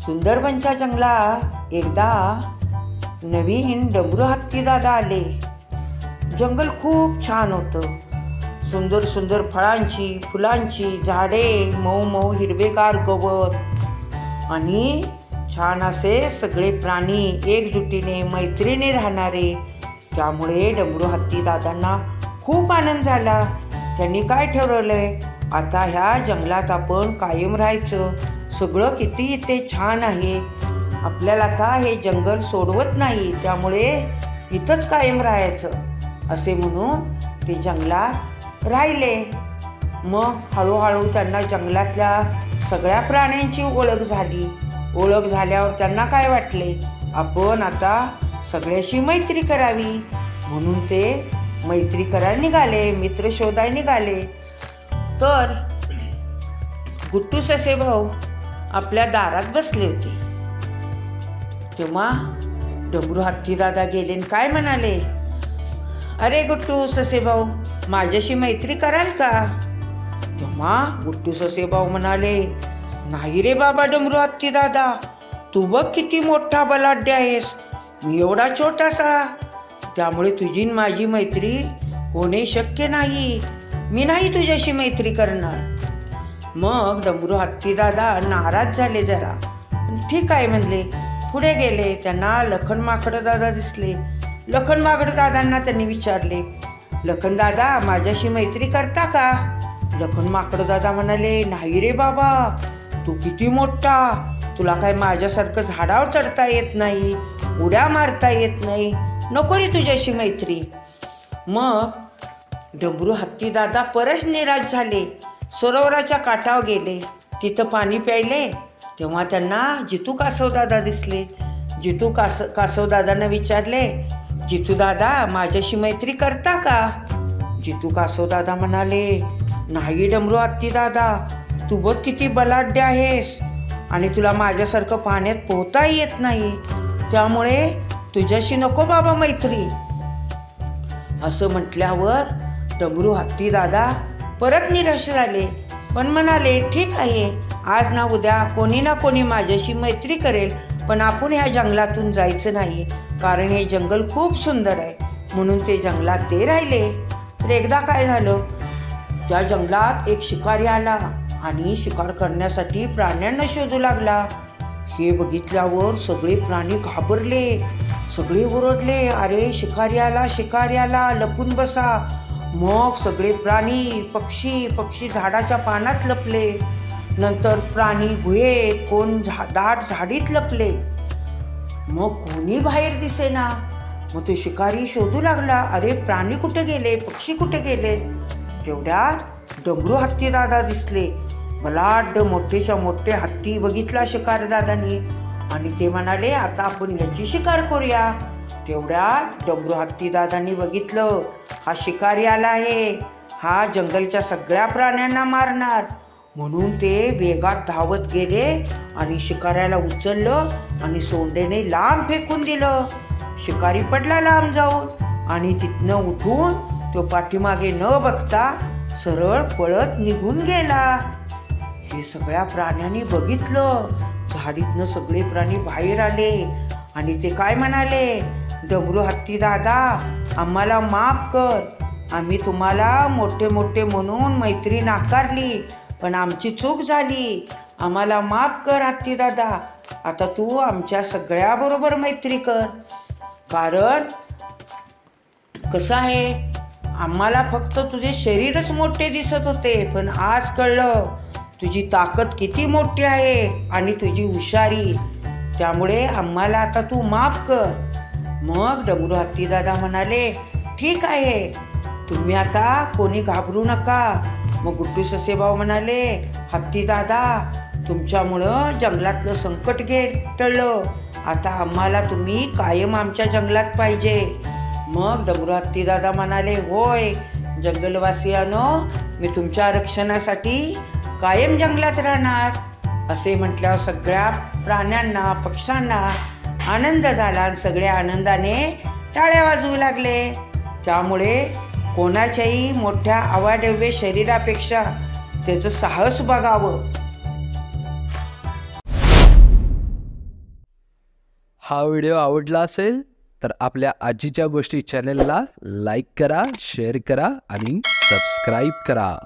सुंदरबनच्या जंगलात एकदा नवीन डमरू हत्ती दादा आले। जंगल खूप छान होतं। सुंदर सुंदर फळांची फुलांची झाडे, मऊ मऊ हिरवेगार गवत आणि छान असे सगळे प्राणी एकजुटीने मैत्रीने राहणारे। त्यामुळे डमरू हत्ती दादांना खूप आनंद झाला। त्यांनी काय ठरवलंय, आता ह्या जंगलात आपण कायम राहायचं। सगळं किती इथे छान आहे, आपल्याला आता हे जंगल सोडवत नाही, त्यामुळे इथंच कायम राहायचं असे म्हणून ते जंगलात राहिले। मग हळूहळू त्यांना जंगलातल्या सगळ्या प्राण्यांची ओळख झाली। ओळख झाल्यावर त्यांना काय वाटले, आपण आता सगळ्याशी मैत्री करावी, म्हणून ते मैत्री करायला निघाले, मित्र शोधायला निघाले। तर गुट्टू ससे भाऊ आपल्या दारात बसले होते। तेव्हा डमरू हत्ती दादा गेले आणि काय म्हणाले, अरे गुट्टू ससे भाऊ, माझ्याशी मैत्री कराल का? तेव्हा गुट्टू ससे भाऊ म्हणाले, नाही रे बाबा डमरू हत्ती दादा, तू बघ किती मोठा बलाढ्य आहेस, मी एवढा छोटासा, त्यामुळे तुझी माझी मैत्री होणे शक्य नाही, मी नाही तुझ्याशी मैत्री करणार। मग डमरू हत्ती दादा नाराज झाले जरा, ठीक आहे म्हणले, पुढे गेले। त्यांना लखन माकड दादा दिसले। लखन माकड दादांना त्यांनी विचारले, लखन दादा माझ्याशी मैत्री करता का? लखन माकड दादा म्हणाले, नाही रे बाबा, तू किती मोठा, तुला काय माझ्यासारखं झाडावर चढता येत नाही, उड्या मारता येत नाही, नको रे तुझ्याशी मैत्री। मग डमरू हत्ती दादा परत निराश झाले। सरोवराच्या काठावर गेले, तिथं पाणी प्यायले। तेव्हा त्यांना जितू कासव दादा दिसले। जितू कासव दादांना विचारले, जितू दादा माझ्याशी मैत्री करता का? जितू कासव दादा म्हणाले, नाही डमरू हत्ती दादा, तू बघ किती बलाढ्य आहेस आणि तुला माझ्यासारखं पाण्यात पोहता येत नाही, त्यामुळे तुझ्याशी नको बाबा मैत्री। असं म्हटल्यावर डमरू हत्ती दादा परत निराश झाले, पण म्हणाले, ठीक आहे, आज ना उद्या कोणी ना कोणी माझ्याशी मैत्री करेल, पण आपण ह्या जंगलातून जायचं नाही, कारण हे जंगल खूप सुंदर आहे, म्हणून ते जंगलात ते राहिले। तर एकदा काय झालं, त्या जंगलात एक शिकारी आला आणि शिकार करण्यासाठी प्राण्यांना शोधू लागला। हे बघितल्यावर सगळे प्राणी घाबरले, सगळे ओरडले, अरे शिकारी आला, लपून बसा। मग सगळे प्राणी पक्षी झाडाच्या पानात लपले, नंतर प्राणी गुहेत, कोण दाट झाडीत लपले। मग कोणी बाहेर दिसेना। मग तो शिकारी शोधू लागला, अरे प्राणी कुठे गेले, पक्षी कुठे गेले? तेवढ्यात डमरू हत्ती दादा दिसले। बलाढ्य मोठेच्या मोठे हत्ती बघितला शिकार दादांनी आणि ते म्हणाले, आता आपण ह्याची शिकार करूया। तेवढ्यात डमरू हत्ती दादांनी बघितलं, हा शिकारी आला आहे, हा जंगलच्या सगळ्या प्राण्यांना मारणार, म्हणून ते वेगात धावत गेले आणि शिकाऱ्याला उचललं आणि सोंडेने लांब फेकून दिलं। शिकारी पडला लांब जाऊन आणि तिथनं उठून तो पाठीमागे न बघता सरळ पळत निघून गेला। हे सगळ्या प्राण्यांनी बघितलं। झाडीतनं सगळे प्राणी बाहेर आले आणि ते काय म्हणाले, डमरू हत्ती दादा, आम्हाला माफ कर, आम्ही तुम्हाला मोठे मोठे म्हणून मैत्री नाकारली, पण आमची चूक झाली, आम्हाला माफ कर हत्ती दादा, आता तू आमच्या सगळ्याबरोबर मैत्री कर। कारण कसं आहे, आम्हाला फक्त तुझे शरीरच मोठे दिसत होते, पण आज कळलं तुझी ताकद किती मोठी आहे आणि तुझी हुशारी, त्यामुळे आम्हाला आता तू माफ कर। मग डमरू हत्ती दादा म्हणाले, ठीक आहे, तुम्ही आता कोणी घाबरू नका। मग गुट्टू ससे भाऊ म्हणाले, हत्ती दादा, तुमच्यामुळं जंगलातलं संकट टळलं, आता आम्हाला तुम्ही कायम आमच्या जंगलात पाहिजे। मग डमरू हत्ती दादा म्हणाले, होय जंगलवासियांनो, मी तुमच्या रक्षणासाठी कायम जंगलात राहणार। असे म्हटल्यावर सगळ्या प्राण्यांना पक्ष्यांना आनंद झाला आणि सगळे आनंदाने टाळ्या वाजवू लागले। त्यामुळे कोणाच्याही मोठ्या अवाढव्य शरीरापेक्षा त्याचं साहस बघावं। हा व्हिडिओ आवडला असेल तर आपल्या आजीच्या गोष्टी चॅनलला लाईक करा, शेअर करा आणि सबस्क्राईब करा.